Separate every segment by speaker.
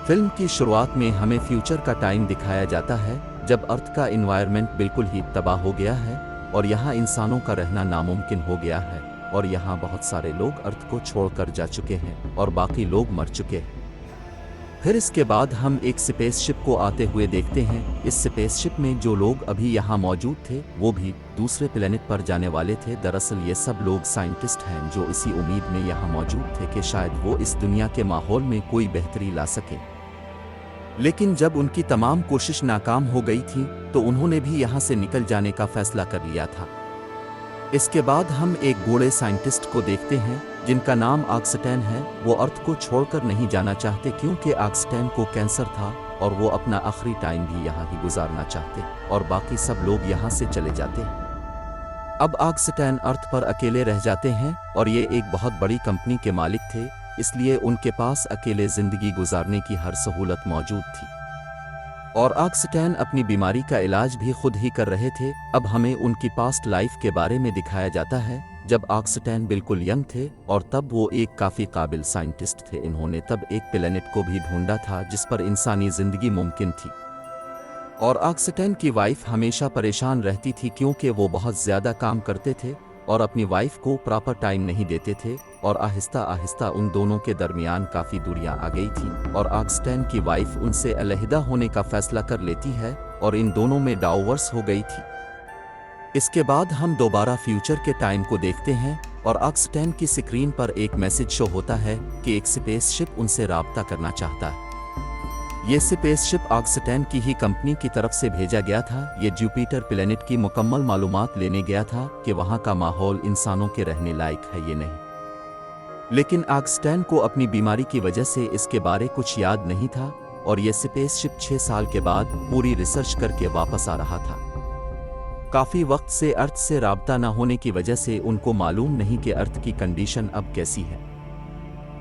Speaker 1: Film की शुरुआत में हमें फ्यूचर का टाइम दिखाया जाता है, जब अर्थ का एनवायरनमेंट बिल्कुल ही तबाह हो गया है और यहाँ इंसानों का रहना नामुमकिन हो गया है और यहाँ बहुत सारे लोग अर्थ को छोड़कर जा चुके हैं और बाकी लोग मर चुके हैं। फिर इसके बाद हम एक स्पेसशिप को आते हुए देखते हैं। इस स्पेसशिप में जो लोग अभी यहाँ मौजूद थे वो भी दूसरे प्लेनेट पर जाने वाले थे। दरअसल ये सब लोग साइंटिस्ट हैं जो इसी उम्मीद में यहाँ मौजूद थे कि शायद वो इस दुनिया के माहौल में कोई बेहतरी ला सके। लेकिन जब उनकी तमाम कोशिश नाकाम हो गई थी तो उन्होंने भी यहाँ से निकल जाने का फैसला कर लिया था। इसके बाद हम एक बूढ़े साइंटिस्ट को देखते हैं जिनका नाम ऑक्सटैन है। वो अर्थ को छोड़कर नहीं जाना चाहते क्योंकि ऑक्सटैन को कैंसर था और वो अपना आखिरी टाइम भी यहाँ ही गुजारना चाहते और बाकी सब लोग यहाँ से चले जाते। अब ऑक्सटैन अर्थ पर अकेले रह जाते हैं और ये एक बहुत बड़ी कंपनी के मालिक थे, इसलिए उनके पास अकेले जिंदगी गुजारने की हर सहूलत मौजूद थी और ऑक्सटैन अपनी बीमारी का इलाज भी खुद ही कर रहे थे। अब हमें उनकी पास्ट लाइफ के बारे में दिखाया जाता है जब ऑक्सटैन बिल्कुल यंग थे और तब वो एक काफ़ी काबिल साइंटिस्ट थे। इन्होंने तब एक प्लेनेट को भी ढूंढा था जिस पर इंसानी जिंदगी मुमकिन थी और ऑक्सटैन की वाइफ हमेशा परेशान रहती थी क्योंकि वो बहुत ज़्यादा काम करते थे और अपनी वाइफ को प्रॉपर टाइम नहीं देते थे और आहिस्ता आहिस्ता उन दोनों के दरमियान काफ़ी दूरियां आ गई थी और ऑक्सटैन की वाइफ उनसे अलहदा होने का फैसला कर लेती है और इन दोनों में डाइवोर्स हो गई थी। इसके बाद हम दोबारा फ्यूचर के टाइम को देखते हैं और ऑक्सटैन की स्क्रीन पर एक मैसेज शो होता है कि एक स्पेसशिप उनसे राब्ता करना चाहता है। ये स्पेसशिप ऑक्सटैन की ही कंपनी की तरफ से भेजा गया था। ये जुपिटर प्लेनेट की मुकम्मल मालूमात लेने गया था कि वहाँ का माहौल इंसानों के रहने लायक है ये नहीं। लेकिन ऑक्सटैन को अपनी बीमारी की वजह से इसके बारे कुछ याद नहीं था और ये स्पेसशिप 6 साल के बाद पूरी रिसर्च करके वापस आ रहा था। काफ़ी वक्त से अर्थ से राब्ता न होने की वजह से उनको मालूम नहीं कि अर्थ की कंडीशन अब कैसी है।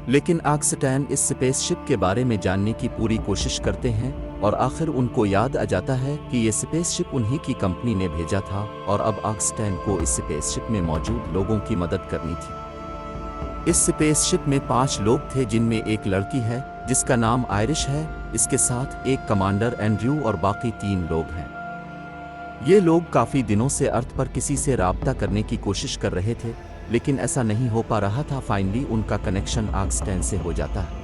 Speaker 1: लेकिन ऑक्सटैन इस स्पेसशिप के बारे में जानने की पूरी कोशिश करते हैं और आखिर उनको याद आ जाता है कि ये स्पेसशिप उन्हीं की कंपनी ने भेजा था और अब ऑक्सटैन को इस स्पेसशिप में मौजूद लोगों की मदद करनी थी। इस स्पेसशिप में 5 लोग थे जिनमें एक लड़की है जिसका नाम आयरिश है, इसके साथ एक कमांडर एंड्रयू और बाकी 3 लोग हैं। ये लोग काफ़ी दिनों से अर्थ पर किसी से राब्ता करने की कोशिश कर रहे थे लेकिन ऐसा नहीं हो पा रहा था। फाइनली उनका कनेक्शन ऑक्सटैन से हो जाता है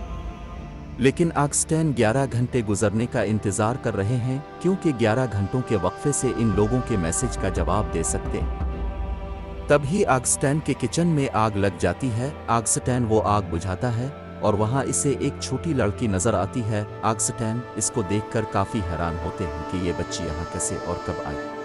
Speaker 1: लेकिन ऑक्सटैन 11 घंटे गुजरने का इंतज़ार कर रहे हैं क्योंकि 11 घंटों के वक्फे से इन लोगों के मैसेज का जवाब दे सकते हैं। तभी ऑक्सटैन के किचन में आग लग जाती है। ऑक्सटैन वो आग बुझाता है और वहाँ इसे एक छोटी लड़की नज़र आती है। ऑक्सटैन इसको देखकर काफ़ी हैरान होते हैं कि ये बच्ची यहाँ कैसे और कब आई।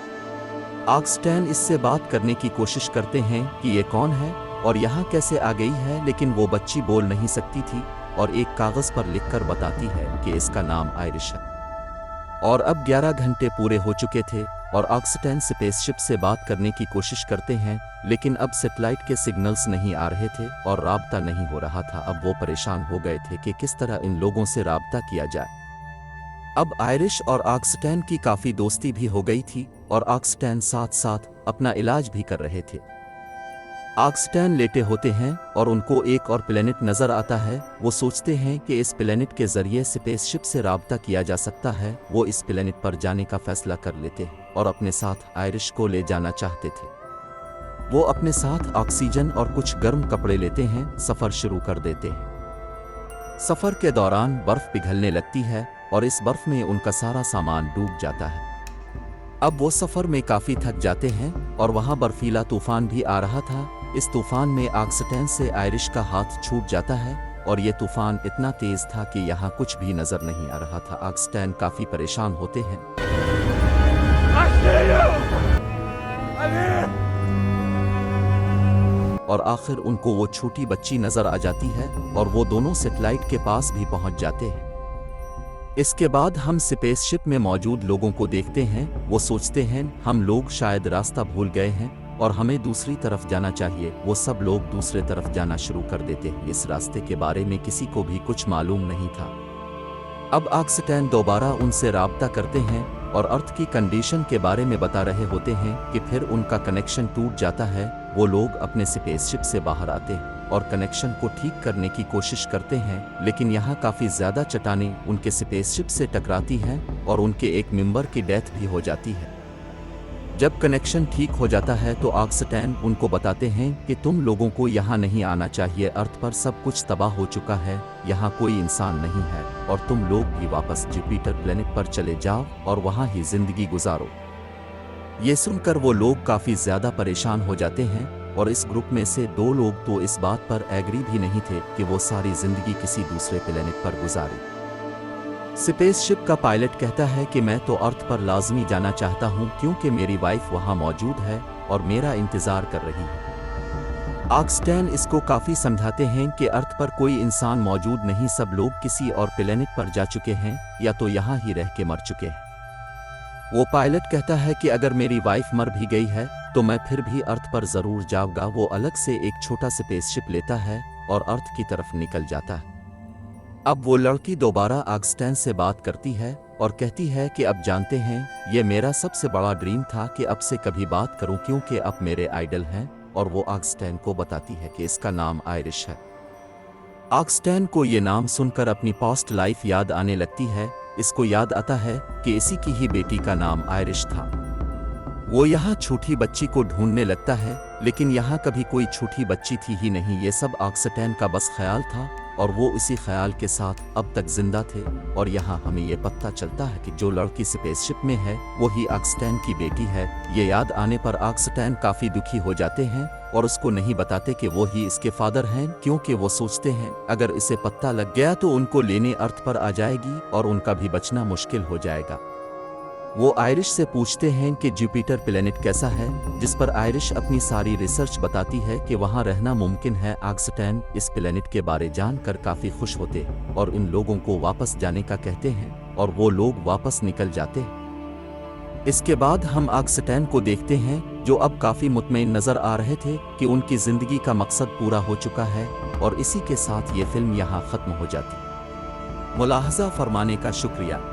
Speaker 1: ऑक्सटैन इससे बात करने की कोशिश करते हैं कि ये कौन है और यहाँ कैसे आ गई है, लेकिन वो बच्ची बोल नहीं सकती थी और एक कागज़ पर लिखकर बताती है कि इसका नाम आयरिश है। और अब 11 घंटे पूरे हो चुके थे और ऑक्सटैन स्पेसशिप से बात करने की कोशिश करते हैं लेकिन अब सैटेलाइट के सिग्नल्स नहीं आ रहे थे और राब्ता नहीं हो रहा था। अब वो परेशान हो गए थे कि किस तरह इन लोगों से राब्ता किया जाए। अब आयरिश और ऑक्सटैन की काफ़ी दोस्ती भी हो गई थी और ऑक्सटैन साथ साथ अपना इलाज भी कर रहे थे। ऑक्सटैन लेटे होते हैं और उनको एक और प्लेनेट नज़र आता है। वो सोचते हैं कि इस प्लेनेट के ज़रिए स्पेसशिप से राब्ता किया जा सकता है। वो इस प्लेनेट पर जाने का फैसला कर लेते और अपने साथ आयरिश को ले जाना चाहते थे। वो अपने साथ ऑक्सीजन और कुछ गर्म कपड़े लेते हैं, सफ़र शुरू कर देते हैं। सफ़र के दौरान बर्फ़ पिघलने लगती है और इस बर्फ़ में उनका सारा सामान डूब जाता है। अब वो सफ़र में काफ़ी थक जाते हैं और वहाँ बर्फीला तूफ़ान भी आ रहा था। इस तूफ़ान में ऑक्सटैन से आयरिश का हाथ छूट जाता है और ये तूफ़ान इतना तेज़ था कि यहाँ कुछ भी नज़र नहीं आ रहा था। ऑक्सटैन काफ़ी परेशान होते हैं और आखिर उनको वो छोटी बच्ची नज़र आ जाती है और वो दोनों सैटेलाइट के पास भी पहुँच जाते हैं। इसके बाद हम स्पेसशिप में मौजूद लोगों को देखते हैं। वो सोचते हैं हम लोग शायद रास्ता भूल गए हैं और हमें दूसरी तरफ जाना चाहिए। वो सब लोग दूसरे तरफ जाना शुरू कर देते हैं। इस रास्ते के बारे में किसी को भी कुछ मालूम नहीं था। अब ऑक्सटैन दोबारा उनसे राब्ता करते हैं और अर्थ की कंडीशन के बारे में बता रहे होते हैं कि फिर उनका कनेक्शन टूट जाता है। वो लोग अपने स्पेसशिप से बाहर आते हैं और कनेक्शन को ठीक करने की कोशिश करते हैं, लेकिन यहाँ काफ़ी ज़्यादा चट्टानें उनके स्पेसशिप से टकराती हैं और उनके एक मेंबर की डेथ भी हो जाती है। जब कनेक्शन ठीक हो जाता है तो ऑक्सटैन उनको बताते हैं कि तुम लोगों को यहाँ नहीं आना चाहिए, अर्थ पर सब कुछ तबाह हो चुका है, यहाँ कोई इंसान नहीं है और तुम लोग भी वापस जुपिटर प्लेनेट पर चले जाओ और वहाँ ही जिंदगी गुजारो। ये सुनकर वो लोग काफ़ी ज़्यादा परेशान हो जाते हैं और इस ग्रुप में से 2 लोग तो इस बात पर एग्री भी नहीं थे कि वो सारी जिंदगी किसी दूसरे प्लेनेट पर गुजारे। स्पेसशिप का पायलट कहता है कि मैं तो अर्थ पर लाजमी जाना चाहता हूं क्योंकि मेरी वाइफ वहां मौजूद है और मेरा इंतजार कर रही है। ऑक्सटैन इसको काफी समझाते हैं कि अर्थ पर कोई इंसान मौजूद नहीं, सब लोग किसी और प्लेनेट पर जा चुके हैं या तो यहां ही रह के मर चुके हैं। वो पायलट कहता है कि अगर मेरी वाइफ मर भी गई है तो मैं फिर भी अर्थ पर जरूर जाऊंगा। वो अलग से एक छोटा स्पेसशिप लेता है और अर्थ की तरफ निकल जाता है। अब वो लड़की दोबारा ऑक्सटैन से बात करती है और कहती है कि अब जानते हैं, ये मेरा सबसे बड़ा ड्रीम था कि अब से कभी बात करूं क्योंकि अब मेरे आइडल हैं। और वो ऑक्सटैन को बताती है कि इसका नाम आयरिश है। ऑक्सटैन को ये नाम सुनकर अपनी पास्ट लाइफ याद आने लगती है। इसको याद आता है कि इसी की ही बेटी का नाम आयरिश था। वो यहाँ छोटी बच्ची को ढूंढने लगता है, लेकिन यहाँ कभी कोई छोटी बच्ची थी ही नहीं। ये सब ऑक्सटैन का बस ख्याल था और वो इसी ख्याल के साथ अब तक जिंदा थे। और यहाँ हमें ये पता चलता है कि जो लड़की स्पेसशिप में है वो ही ऑक्सटैन की बेटी है। ये याद आने पर ऑक्सटैन काफी दुखी हो जाते हैं और उसको नहीं बताते कि वो ही इसके फादर हैं, क्योंकि वो सोचते हैं अगर इसे पता लग गया तो उनको लेने अर्थ पर आ जाएगी और उनका भी बचना मुश्किल हो जाएगा। वो आयरिश से पूछते हैं कि जुपिटर प्लेनेट कैसा है, जिस पर आयरिश अपनी सारी रिसर्च बताती है कि वहां रहना मुमकिन है। ऑक्सटैन इस प्लेनेट के बारे जानकर काफी खुश होते और इन लोगों को वापस जाने का कहते हैं और वो लोग वापस निकल जाते हैं। इसके बाद हम ऑक्सटैन को देखते हैं जो अब काफी मुतमईन नजर आ रहे थे कि उनकी जिंदगी का मकसद पूरा हो चुका है। और इसी के साथ ये फिल्म यहाँ खत्म हो जाती। मुलाहजा फरमाने का शुक्रिया।